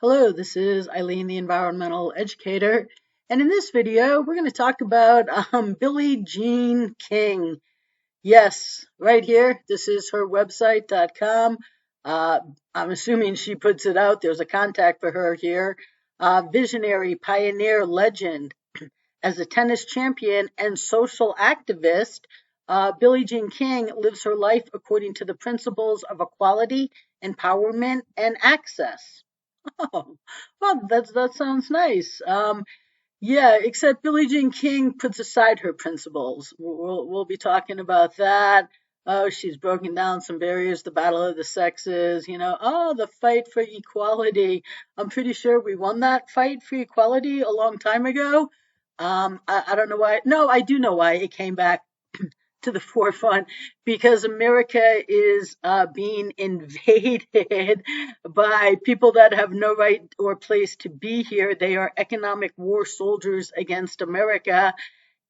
Hello, this is Eileen, the environmental educator, and in this video, we're going to talk about Billie Jean King. Yes, right here. This is her website.com. Uh, I'm assuming she puts it out. There's a contact for her here. Visionary, pioneer, legend. As a tennis champion and social activist, Billie Jean King lives her life according to the principles of equality, empowerment, and access. Oh, well, that sounds nice. Yeah, except Billie Jean King puts aside her principles. We'll be talking about that. Oh, she's broken down some barriers, the battle of the sexes, the fight for equality. I'm pretty sure we won that fight for equality a long time ago. I don't know why. No, I do know why it came back to the forefront because America is being invaded by people that have no right or place to be here. They are economic war soldiers against America.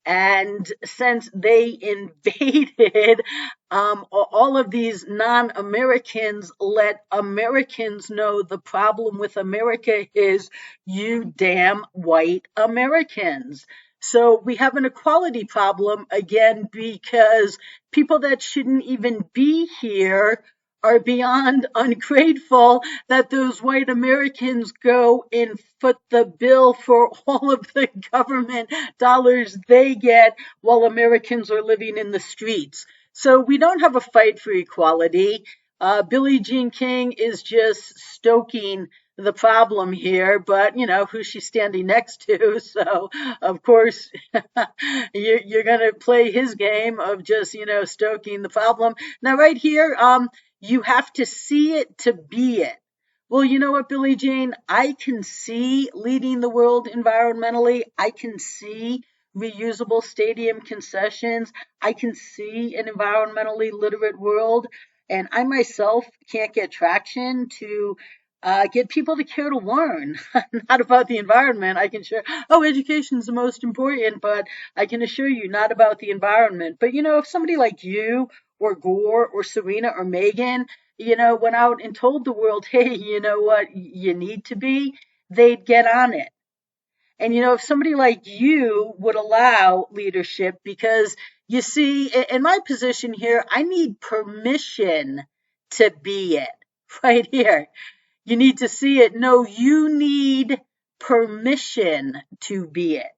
And since they invaded, all of these non Americans let Americans know the problem with America is you damn white Americans. So we have an equality problem again because people that shouldn't even be here are beyond ungrateful that those white Americans go and foot the bill for all of the government dollars they get while Americans are living in the streets. So we don't have a fight for equality. Billie Jean King is just stoking the problem here, but who's she standing next to? So of course you're going to play his game of just stoking the problem. Now right here, you have to see it to be it. Well, you know what, Billie Jean? I can see leading the world environmentally. I can see reusable stadium concessions. I can see an environmentally literate world. And I myself can't get traction to get people to care to learn, not about the environment. I can share, oh, education is the most important, but I can assure you, not about the environment. But if somebody like you or Gore or Serena or Megan, went out and told the world, hey, you know what you need to be, they'd get on it. And if somebody like you would allow leadership, because you see, in my position here, I need permission to be it right here. You need to see it. No, you need permission to be it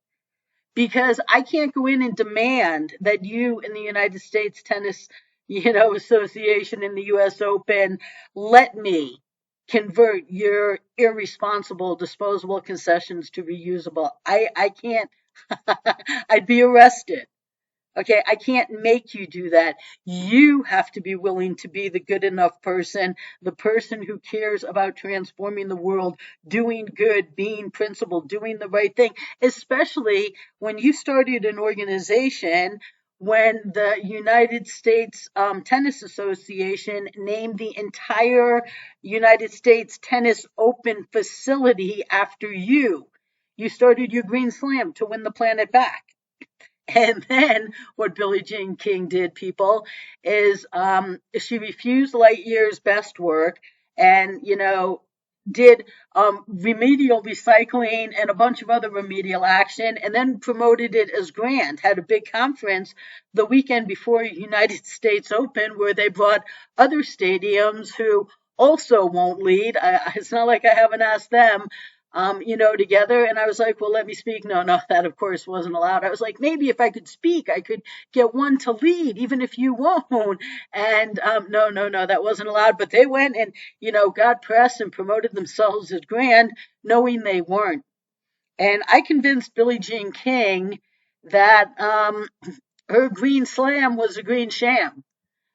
because I can't go in and demand that you in the United States Tennis, Association in the US Open let me convert your irresponsible disposable concessions to reusable. I can't. I'd be arrested. Okay, I can't make you do that. You have to be willing to be the good enough person, the person who cares about transforming the world, doing good, being principled, doing the right thing, especially when you started an organization when the United States Tennis Association named the entire United States Tennis Open facility after you. You started your Green Slam to win the planet back. And then what Billie Jean King did, people, is she refused Lightyear's best work and, did remedial recycling and a bunch of other remedial action and then promoted it as grand, had a big conference the weekend before United States Open where they brought other stadiums who also won't lead. It's not like I haven't asked them together. And I was like, well, let me speak. No, that of course wasn't allowed. I was like, maybe if I could speak, I could get one to lead, even if you won't. And no, that wasn't allowed. But they went and, got press and promoted themselves as grand, knowing they weren't. And I convinced Billie Jean King that her green slam was a green sham.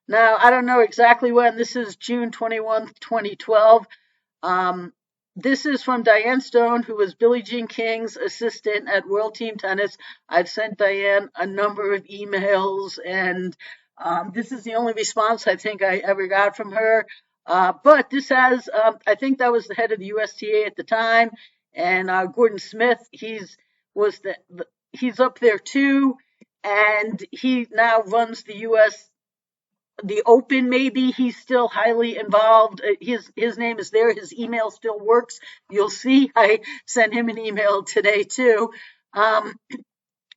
Now, I don't know exactly when. This is June 21st, 2012. Um, this is from Diane Stone, who was Billie Jean King's assistant at World Team Tennis. I've sent Diane a number of emails, and this is the only response I think I ever got from her. But this has, I think that was the head of the USTA at the time, and Gordon Smith. He's up there too, and he now runs the U.S. the Open, maybe he's still highly involved. His name is there. His email still works. You'll see. I sent him an email today too. Um,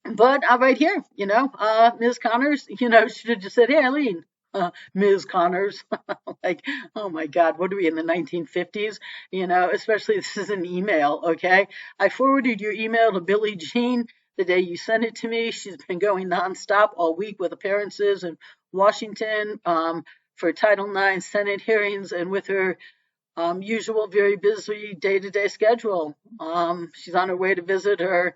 but right here, Ms. Connors, should have just said, "Hey, Eileen, Ms. Connors." Like, oh my God, what are we in the 1950s? Especially this is an email, okay? I forwarded your email to Billie Jean the day you sent it to me. She's been going nonstop all week with appearances in Washington for Title IX Senate hearings and with her usual very busy day-to-day schedule. She's on her way to visit her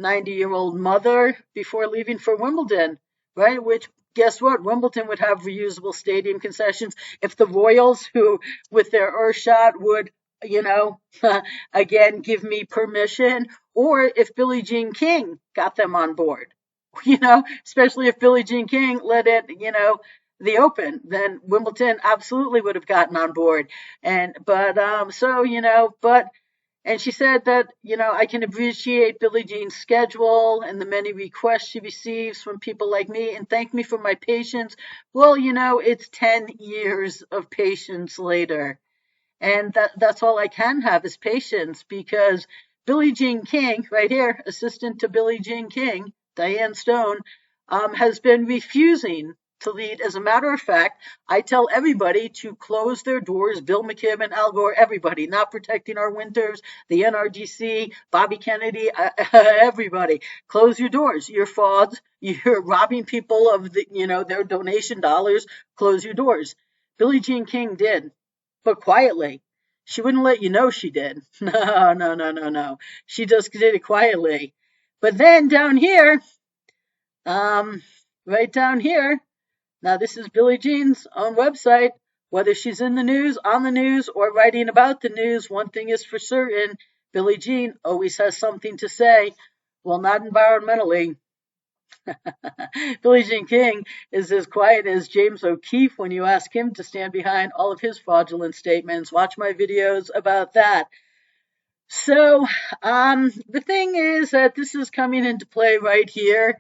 90-year-old mother before leaving for Wimbledon, right? Which, guess what? Wimbledon would have reusable stadium concessions. If the Royals, who with their Earthshot would, again, give me permission, or if Billie Jean King got them on board, especially if Billie Jean King led it, the Open, then Wimbledon absolutely would have gotten on board. And she said that, I can appreciate Billie Jean's schedule and the many requests she receives from people like me and thank me for my patience. Well, it's 10 years of patience later. And that's all I can have is patience, because Billie Jean King, right here, assistant to Billie Jean King, Diane Stone, has been refusing to lead. As a matter of fact, I tell everybody to close their doors. Bill McKibben, Al Gore, everybody, not protecting our winters, the NRDC, Bobby Kennedy, everybody, close your doors. You're frauds. You're robbing people of their donation dollars. Close your doors. Billie Jean King did, but quietly. She wouldn't let you know she did. No, no, no, no, no. She just did it quietly. But then down here, right down here, now this is Billie Jean's own website. Whether she's in the news, on the news, or writing about the news, one thing is for certain, Billie Jean always has something to say. Well, not environmentally. Billie Jean King is as quiet as James O'Keefe when you ask him to stand behind all of his fraudulent statements. Watch my videos about that. So, the thing is that this is coming into play right here,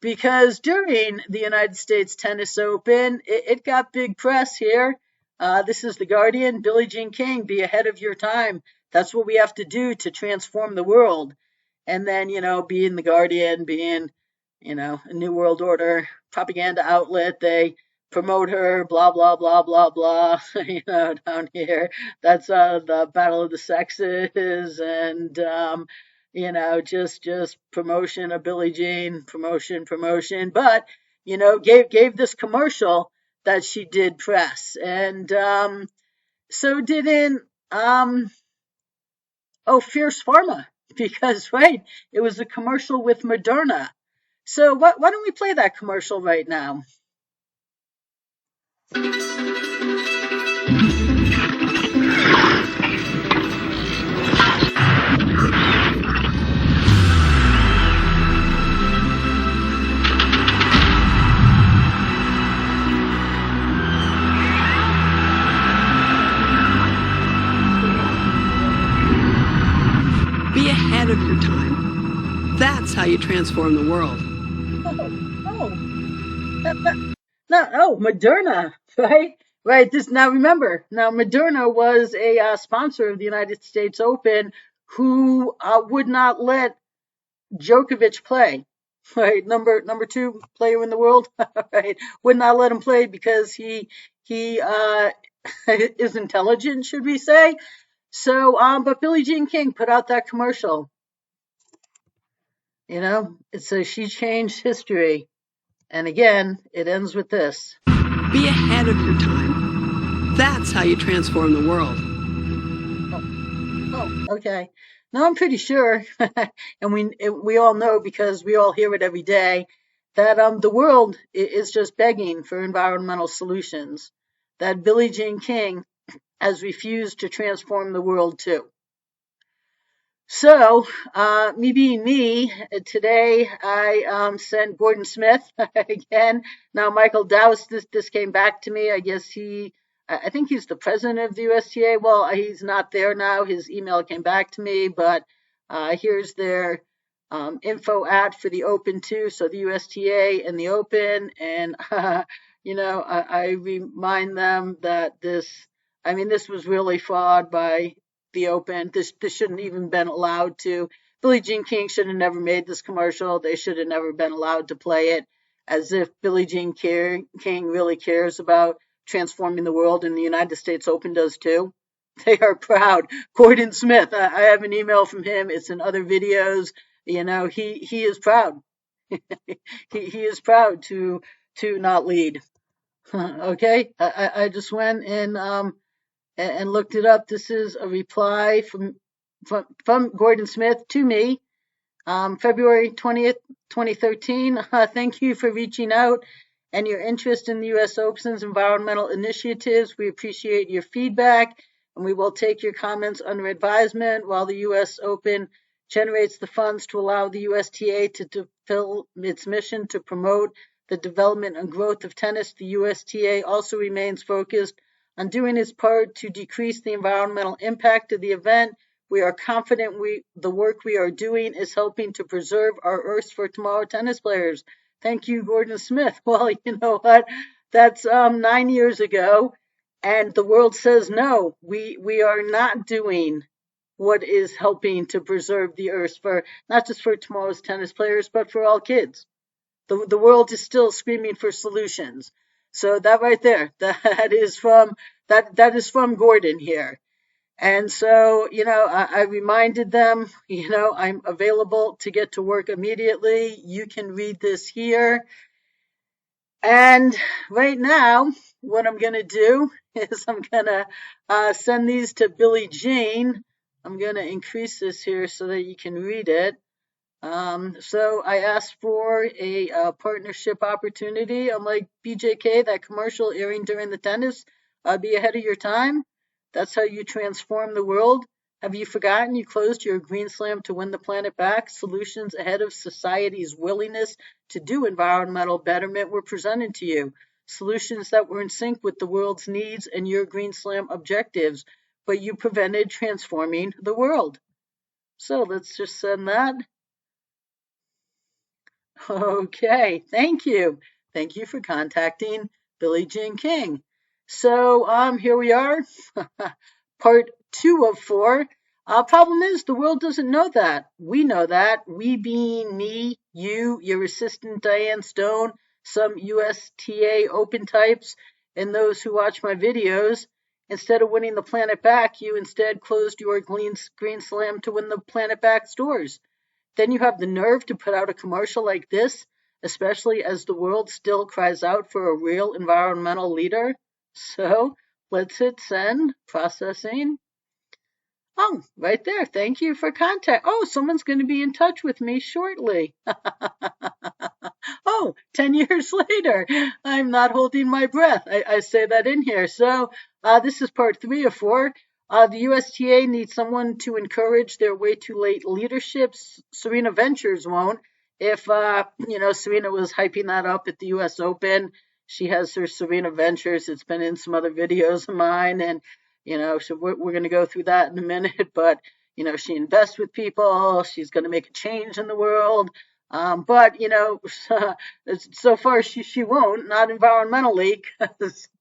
because during the United States Tennis Open, it got big press here. This is The Guardian. Billie Jean King, be ahead of your time. That's what we have to do to transform the world. And then, being The Guardian, being, a New World Order propaganda outlet, they promote her, blah, blah, blah, blah, blah, down here. That's the Battle of the Sexes, and just promotion of Billie Jean, promotion, but gave this commercial that she did press, and so didn't Fierce Pharma, because right, it was a commercial with Moderna. So why don't we play that commercial right now? Be ahead of your time. That's how you transform the world. Moderna, right? Right. Remember, Moderna was a sponsor of the United States Open, who would not let Djokovic play. Right, number 2 player in the world. Right, would not let him play because he is intelligent, should we say? So, but Billie Jean King put out that commercial. It says she changed history. And again, it ends with this. Be ahead of your time. That's how you transform the world. Oh, okay. Now I'm pretty sure, and we all know because we all hear it every day, that the world is just begging for environmental solutions. That Billie Jean King has refused to transform the world too. So, me being me, today I sent Gordon Smith again. Now, Michael Dowse, this came back to me. I guess I think he's the president of the USTA. Well, he's not there now. His email came back to me, but here's their info for the Open too. So the USTA and the Open, and I remind them that this was really flawed by the Open. This shouldn't even been allowed to. Billie Jean King should have never made this commercial. They should have never been allowed to play it, as if Billie Jean King really cares about transforming the world, and the United States Open does too. They are proud. Gordon Smith, I have an email from him. It's in other videos. He is proud. he is proud to not lead. Okay, I just went and looked it up. This is a reply from Gordon Smith to me, February 20th, 2013. Thank you for reaching out and your interest in the U.S. Open's environmental initiatives. We appreciate your feedback, and we will take your comments under advisement while the U.S. Open generates the funds to allow the USTA to fulfill its mission to promote the development and growth of tennis. The USTA also remains focused on doing its part to decrease the environmental impact of the event. We are confident the work we are doing is helping to preserve our Earth for tomorrow tennis players. Thank you, Gordon Smith. Well, you know what? That's 9 years ago, and the world says no. We are not doing what is helping to preserve the Earth for not just for tomorrow's tennis players, but for all kids. The world is still screaming for solutions. So that right there, that is from Gordon here. And so, I reminded them, I'm available to get to work immediately. You can read this here. And right now, what I'm going to do is I'm going to send these to Billie Jean. I'm going to increase this here so that you can read it. So I asked for a partnership opportunity. I'm like, BJK, that commercial airing during the tennis, be ahead of your time. That's how you transform the world. Have you forgotten you closed your Green Slam to win the planet back? Solutions ahead of society's willingness to do environmental betterment were presented to you. Solutions that were in sync with the world's needs and your Green Slam objectives, but you prevented transforming the world. So let's just send that. Okay, thank you. Thank you for contacting Billie Jean King. So here we are, part 2 of 4. Problem is, the world doesn't know that. We know that. We being me, you, your assistant Diane Stone, some USTA Open types, and those who watch my videos. Instead of winning the planet back, you instead closed your Green Slam to win the planet back stores. Then you have the nerve to put out a commercial like this, especially as the world still cries out for a real environmental leader. So let's hit send, processing. Oh, right there. Thank you for contact. Oh, someone's going to be in touch with me shortly. Oh, 10 years later. I'm not holding my breath. I say that in here. So this is part 3 of 4. The USTA needs someone to encourage their way too late leadership. Serena Ventures won't. If, Serena was hyping that up at the US Open, she has her Serena Ventures. It's been in some other videos of mine, and, so we're going to go through that in a minute, but, she invests with people. She's going to make a change in the world. But, so far she won't, not environmentally.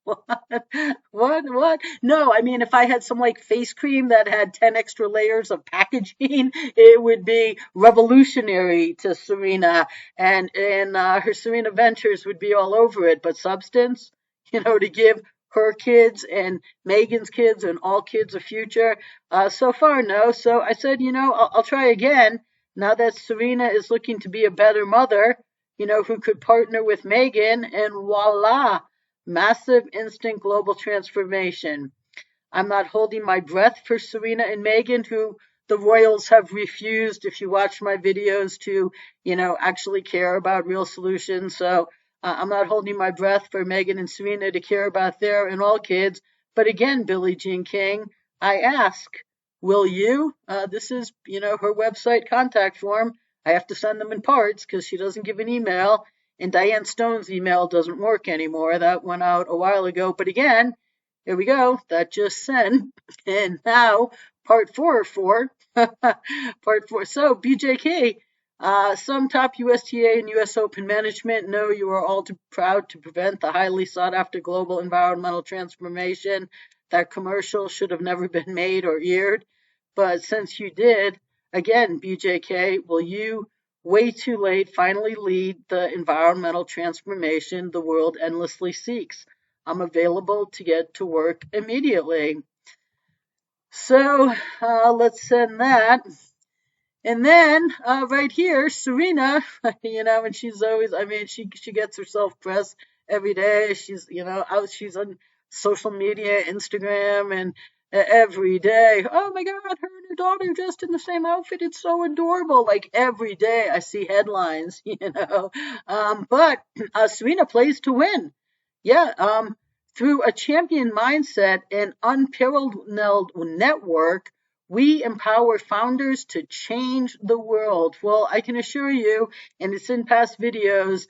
What? No, I mean, if I had some like face cream that had 10 extra layers of packaging, it would be revolutionary to Serena, and her Serena Ventures would be all over it. But substance, to give her kids and Megan's kids and all kids a future, so far, no. So I said, I'll try again. Now that Serena is looking to be a better mother, who could partner with Megan, and voila, massive instant global transformation. I'm not holding my breath for Serena and Megan, who the Royals have refused, if you watch my videos, to, actually care about real solutions. So I'm not holding my breath for Megan and Serena to care about their and all kids. But again, Billie Jean King, I ask, will you? This is, her website contact form. I have to send them in parts because she doesn't give an email. And Diane Stone's email doesn't work anymore. That went out a while ago. But again, here we go. That just sent. And now, part 4 of 4. Part 4. So, BJK, Some top USTA and US Open management know you are all too proud to prevent the highly sought after global environmental transformation. That commercial should have never been made or aired. But since you did, again, BJK, will you, way too late, finally lead the environmental transformation the world endlessly seeks? I'm available to get to work immediately. So let's send that. And then right here, Serena, and she's always, I mean, she gets herself press every day. She's, out, she's on social media, Instagram, and every day. Oh my God, her and her daughter dressed in the same outfit. It's so adorable. Like every day, I see headlines, But Serena plays to win. Yeah, through a champion mindset and unparalleled network, we empower founders to change the world. Well, I can assure you, and it's in past videos,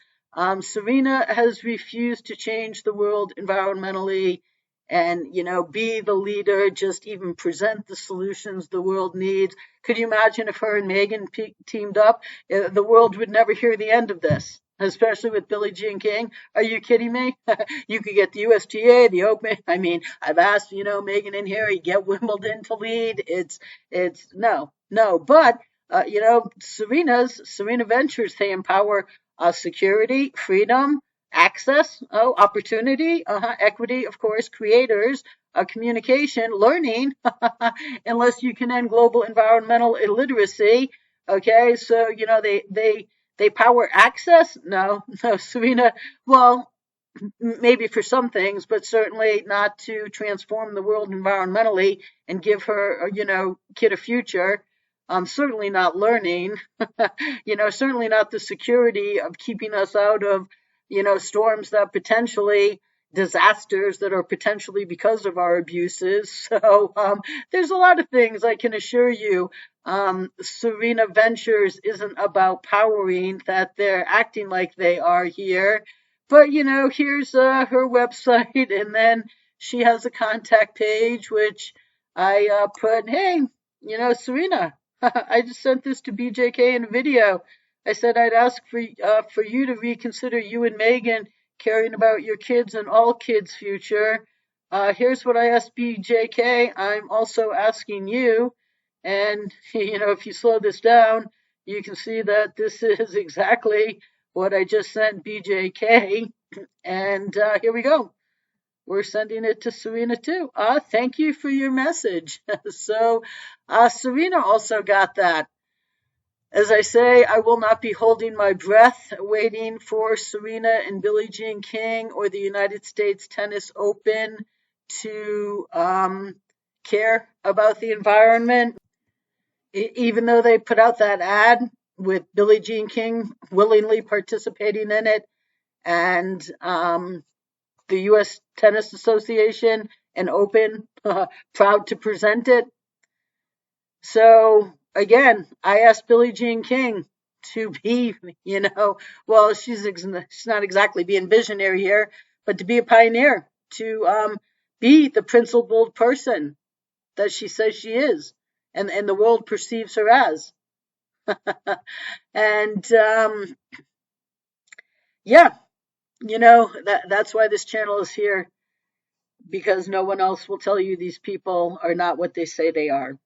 Serena has refused to change the world environmentally and, be the leader, just even present the solutions the world needs. Could you imagine if her and Megan teamed up? The world would never hear the end of this, especially with Billie Jean King. Are you kidding me? You could get the USGA, the Open. I mean, I've asked, Megan and Harry, get Wimbledon to lead. It's no. But, Serena Ventures, they empower security, freedom, access, opportunity, equity, of course, creators, communication, learning, unless you can end global environmental illiteracy. Okay, so, they power access? No, Serena, well, maybe for some things, but certainly not to transform the world environmentally and give her, kid a future. Certainly not learning, certainly not the security of keeping us out of, storms that potentially disasters that are potentially because of our abuses. So there's a lot of things I can assure you. Serena Ventures isn't about powering that they're acting like they are here. But, here's her website, and then she has a contact page, which I put, hey, Serena, I just sent this to BJK in a video. I said I'd ask for you to reconsider you and Megan caring about your kids and all kids' future. Here's what I asked BJK. I'm also asking you. And, if you slow this down, you can see that this is exactly what I just sent BJK. And here we go. We're sending it to Serena too. Thank you for your message. So Serena also got that. As I say, I will not be holding my breath waiting for Serena and Billie Jean King or the United States Tennis Open to care about the environment. Even though they put out that ad with Billie Jean King willingly participating in it, and the U.S. Tennis Association and Open proud to present it. So again, I asked Billie Jean King to be, well, she's not exactly being visionary here, but to be a pioneer, to be the principled person that she says she is, and the world perceives her as. And yeah, that's why this channel is here, because no one else will tell you these people are not what they say they are.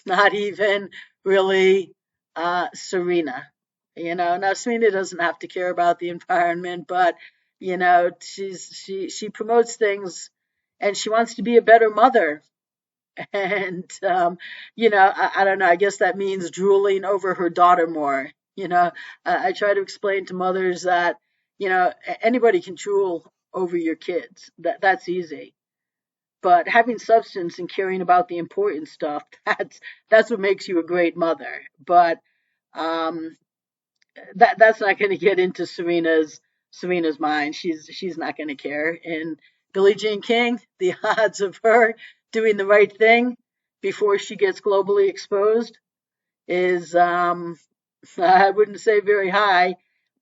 Not even really Serena. Now Serena doesn't have to care about the environment, but she promotes things, and she wants to be a better mother. And I don't know. I guess that means drooling over her daughter more. I try to explain to mothers that anybody can drool over your kids. That's easy. But having substance and caring about the important stuff, that's what makes you a great mother. But that's not going to get into Serena's mind. She's not going to care. And Billie Jean King, the odds of her doing the right thing before she gets globally exposed is I wouldn't say very high.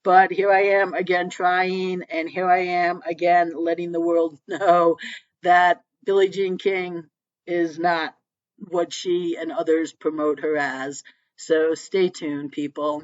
But here I am again trying, and here I am again letting the world know that Billie Jean King is not what she and others promote her as. So stay tuned, people.